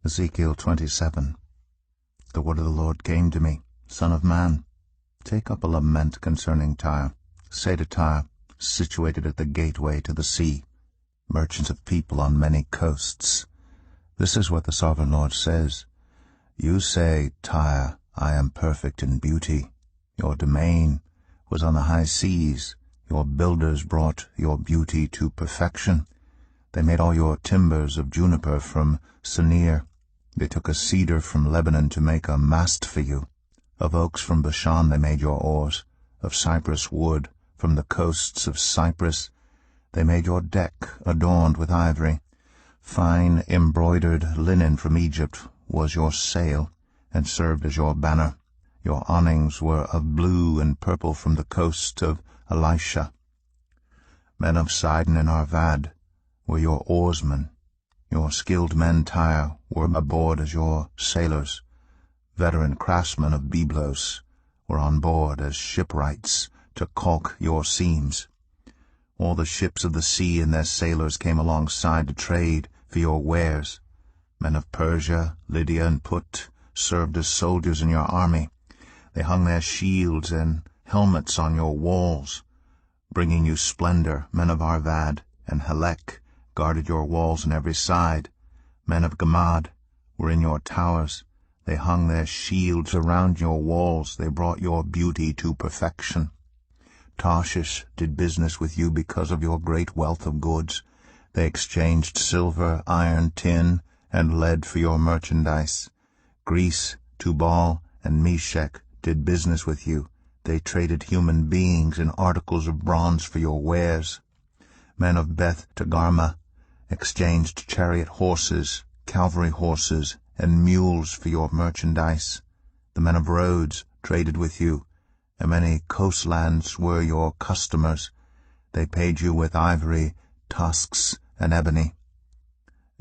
Ezekiel 27. The word of the Lord came to me, Son of man, take up a lament concerning Tyre. Say to Tyre, situated at the gateway to the sea, merchants of people on many coasts, this is what the Sovereign Lord says. You say, Tyre, I am perfect in beauty. Your domain was on the high seas. Your builders brought your beauty to perfection. They made all your timbers of juniper from Senir. They took a cedar from Lebanon to make a mast for you. Of oaks from Bashan they made your oars. Of cypress wood from the coasts of Cyprus they made your deck adorned with ivory. Fine embroidered linen from Egypt was your sail, and served as your banner. Your awnings were of blue and purple from the coast of Elisha. Men of Sidon and Arvad were your oarsmen. Your skilled men Tyre were aboard as your sailors. Veteran craftsmen of Byblos were on board as shipwrights to caulk your seams. All the ships of the sea and their sailors came alongside to trade for your wares. Men of Persia, Lydia, and Put served as soldiers in your army. They hung their shields and helmets on your walls. Bringing you splendor, men of Arvad and Helek guarded your walls on every side. Men of Gamad were in your towers. They hung their shields around your walls. They brought your beauty to perfection. Tarshish did business with you because of your great wealth of goods. They exchanged silver, iron, tin, and lead for your merchandise. Greece, Tubal, and Meshech did business with you. They traded human beings and articles of bronze for your wares. Men of Beth Togarmah exchanged chariot horses, cavalry horses, and mules for your merchandise. The men of Rhodes traded with you, and many coastlands were your customers. They paid you with ivory, tusks, and ebony.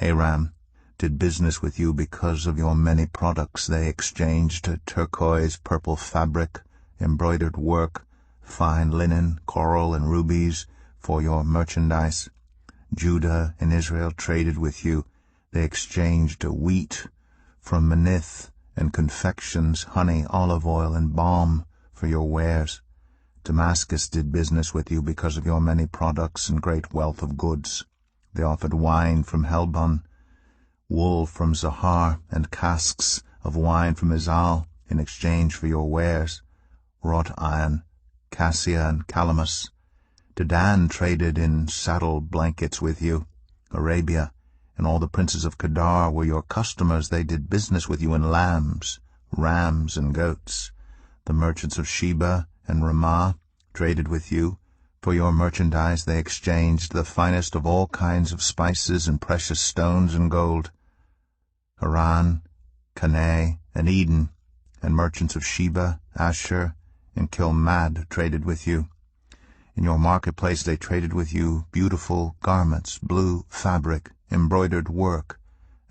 Aram did business with you because of your many products. They exchanged turquoise, purple fabric, embroidered work, fine linen, coral, and rubies for your merchandise. Judah and Israel traded with you. They exchanged wheat from Manith and confections, honey, olive oil, and balm for your wares. Damascus did business with you because of your many products and great wealth of goods. They offered wine from Helbon, wool from Zahar, and casks of wine from Izal in exchange for your wares, wrought iron, cassia, and calamus. Dedan traded in saddle blankets with you. Arabia and all the princes of Kedar were your customers. They did business with you in lambs, rams, and goats. The merchants of Sheba and Ramah traded with you. For your merchandise they exchanged the finest of all kinds of spices and precious stones and gold. Haran, Canaan, and Eden, and merchants of Sheba, Asher, and Kilmad traded with you. In your marketplace they traded with you beautiful garments, blue fabric, embroidered work,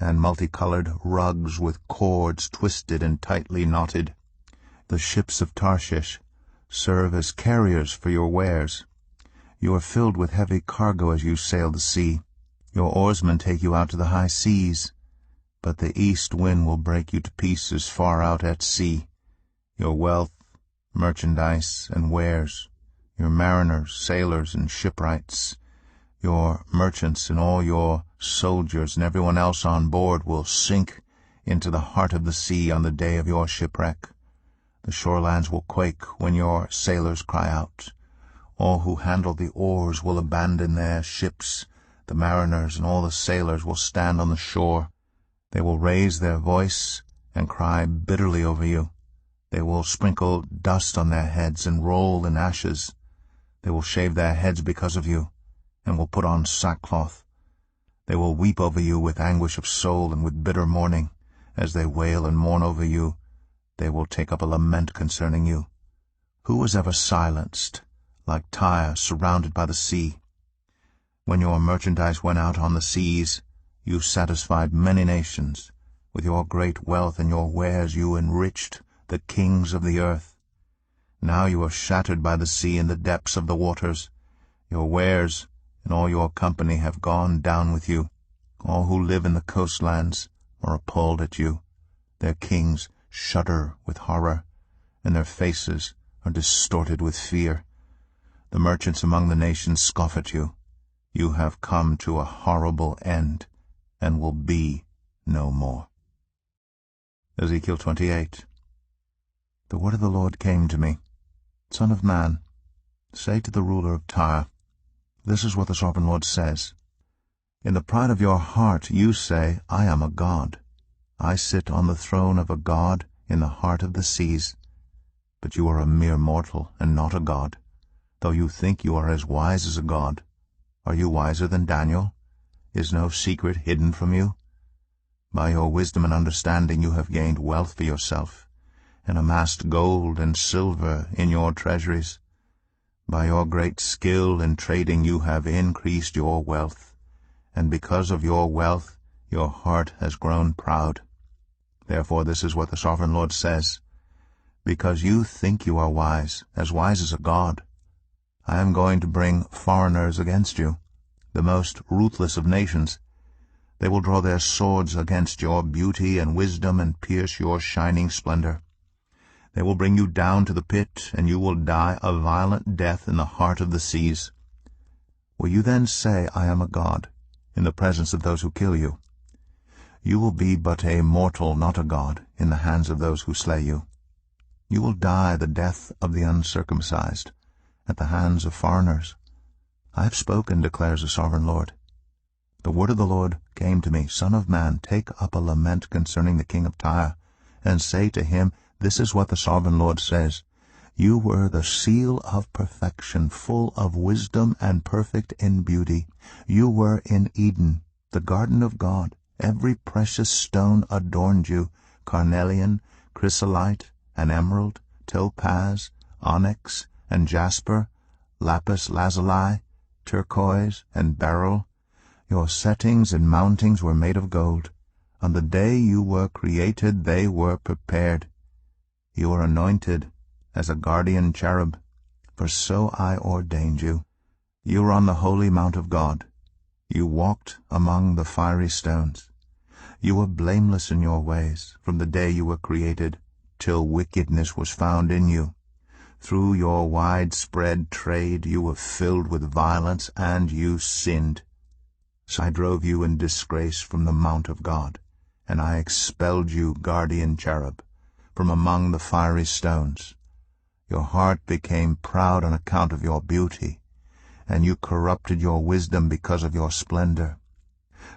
and multicolored rugs with cords twisted and tightly knotted. The ships of Tarshish serve as carriers for your wares. You are filled with heavy cargo as you sail the sea. Your oarsmen take you out to the high seas, but the east wind will break you to pieces far out at sea. Your wealth, merchandise, and wares, your mariners, sailors, and shipwrights, your merchants and all your soldiers and everyone else on board will sink into the heart of the sea on the day of your shipwreck. The shorelands will quake when your sailors cry out. All who handle the oars will abandon their ships. The mariners and all the sailors will stand on the shore. They will raise their voice and cry bitterly over you. They will sprinkle dust on their heads and roll in ashes. They will shave their heads because of you, and will put on sackcloth. They will weep over you with anguish of soul and with bitter mourning. As they wail and mourn over you, they will take up a lament concerning you. Who was ever silenced, like Tyre surrounded by the sea? When your merchandise went out on the seas, you satisfied many nations. With your great wealth and your wares you enriched the kings of the earth. Now you are shattered by the sea in the depths of the waters. Your wares and all your company have gone down with you. All who live in the coastlands, are appalled at you. Their kings shudder with horror, and their faces are distorted with fear. The merchants among the nations scoff at you. You have come to a horrible end, and will be no more. Ezekiel 28. The word of the Lord came to me. Son of man, say to the ruler of Tyre, this is what the sovereign Lord says. In the pride of your heart you say, I am a god. I sit on the throne of a god in the heart of the seas. But you are a mere mortal and not a god, though you think you are as wise as a god. Are you wiser than Daniel? Is no secret hidden from you? By your wisdom and understanding you have gained wealth for yourself, and amassed gold and silver in your treasuries. By your great skill in trading you have increased your wealth, and because of your wealth your heart has grown proud. Therefore this is what the sovereign Lord says. Because you think you are wise as a god, I am going to bring foreigners against you, the most ruthless of nations. They will draw their swords against your beauty and wisdom and pierce your shining splendor. They will bring you down to the pit, and you will die a violent death in the heart of the seas. Will you then say, I am a god, in the presence of those who kill you? You will be but a mortal, not a god, in the hands of those who slay you. You will die the death of the uncircumcised, at the hands of foreigners. I have spoken, declares the sovereign Lord. The word of the Lord came to me, Son of man, take up a lament concerning the king of Tyre, and say to him, this is what the sovereign Lord says. You were the seal of perfection, full of wisdom and perfect in beauty. You were in Eden, the garden of God. Every precious stone adorned you, carnelian, chrysolite, and emerald, topaz, onyx, and jasper, lapis lazuli, turquoise, and beryl. Your settings and mountings were made of gold. On the day you were created they were prepared. You were anointed as a guardian cherub, for so I ordained you. You were on the holy mount of God. You walked among the fiery stones. You were blameless in your ways from the day you were created, till wickedness was found in you. Through your widespread trade you were filled with violence, and you sinned. So I drove you in disgrace from the mount of God, and I expelled you, guardian cherub, from among the fiery stones. Your heart became proud on account of your beauty, and you corrupted your wisdom because of your splendor.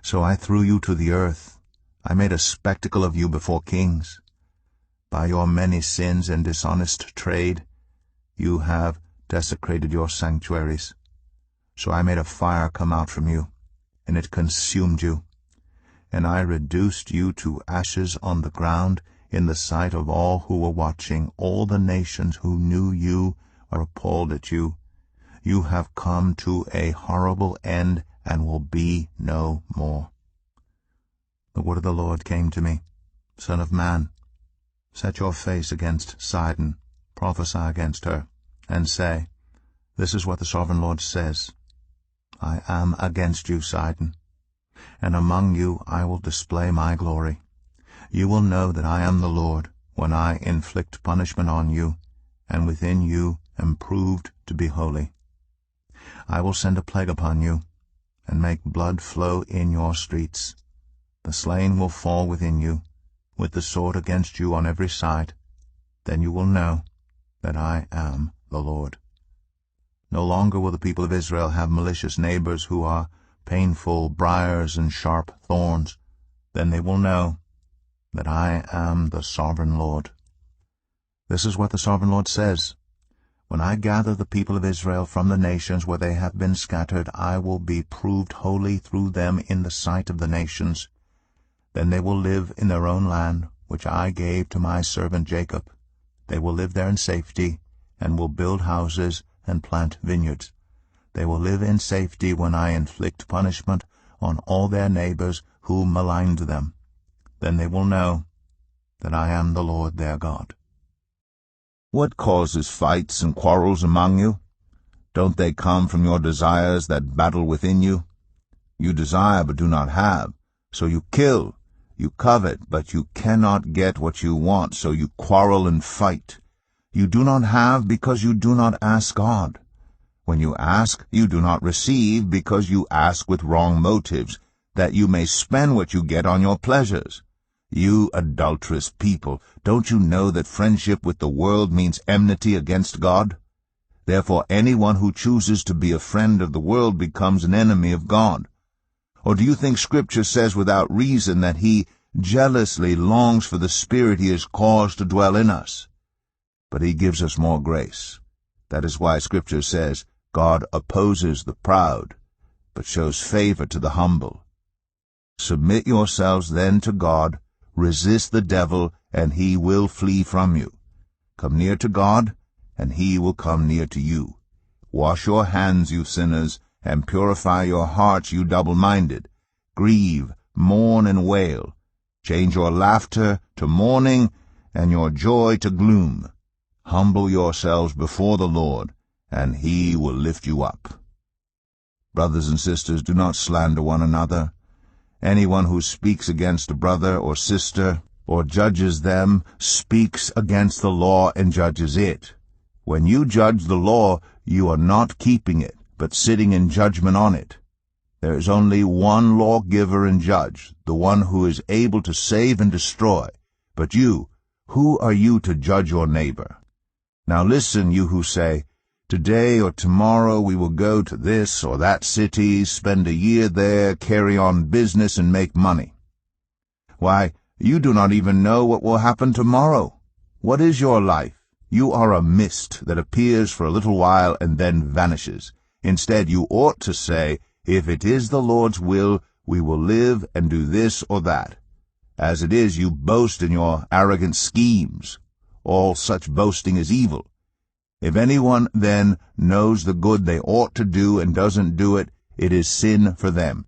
So I threw you to the earth. I made a spectacle of you before kings. By your many sins and dishonest trade, you have desecrated your sanctuaries. So I made a fire come out from you, and it consumed you. And I reduced you to ashes on the ground in the sight of all who were watching. All the nations who knew you are appalled at you. You have come to a horrible end and will be no more. The word of the Lord came to me. Son of man, set your face against Sidon, prophesy against her, and say, this is what the sovereign Lord says. I am against you, Sidon, and among you I will display my glory. You will know that I am the Lord when I inflict punishment on you, and within you am proved to be holy. I will send a plague upon you, and make blood flow in your streets. The slain will fall within you, with the sword against you on every side. Then you will know that I am the Lord. No longer will the people of Israel have malicious neighbors who are painful briars and sharp thorns. Then they will know that I am the sovereign Lord. This is what the sovereign Lord says. When I gather the people of Israel from the nations where they have been scattered, I will be proved holy through them in the sight of the nations. Then they will live in their own land, which I gave to my servant Jacob. They will live there in safety, and will build houses and plant vineyards. They will live in safety when I inflict punishment on all their neighbors who maligned them. Then they will know that I am the Lord their God. What causes fights and quarrels among you? Don't they come from your desires that battle within you? You desire but do not have, so you kill. You covet, but you cannot get what you want, so you quarrel and fight. You do not have because you do not ask God. When you ask, you do not receive because you ask with wrong motives, that you may spend what you get on your pleasures. You adulterous people, don't you know that friendship with the world means enmity against God? Therefore anyone who chooses to be a friend of the world becomes an enemy of God. Or do you think Scripture says without reason that He jealously longs for the Spirit He has caused to dwell in us? But He gives us more grace. That is why Scripture says, God opposes the proud, but shows favor to the humble. Submit yourselves then to God, resist the devil, and he will flee from you. Come near to God, and He will come near to you. Wash your hands, you sinners, and purify your hearts, you double-minded. Grieve, mourn, and wail. Change your laughter to mourning, and your joy to gloom. Humble yourselves before the Lord, and He will lift you up. Brothers and sisters, do not slander one another. Anyone who speaks against a brother or sister, or judges them, speaks against the law and judges it. When you judge the law, you are not keeping it, but sitting in judgment on it. There is only one lawgiver and judge, the one who is able to save and destroy. But you, who are you to judge your neighbor? Now listen, you who say, Today or tomorrow we will go to this or that city, spend a year there, carry on business, and make money. Why, you do not even know what will happen tomorrow. What is your life? You are a mist that appears for a little while and then vanishes. Instead, you ought to say, If it is the Lord's will, we will live and do this or that. As it is, you boast in your arrogant schemes. All such boasting is evil. If anyone then knows the good they ought to do and doesn't do it, it is sin for them.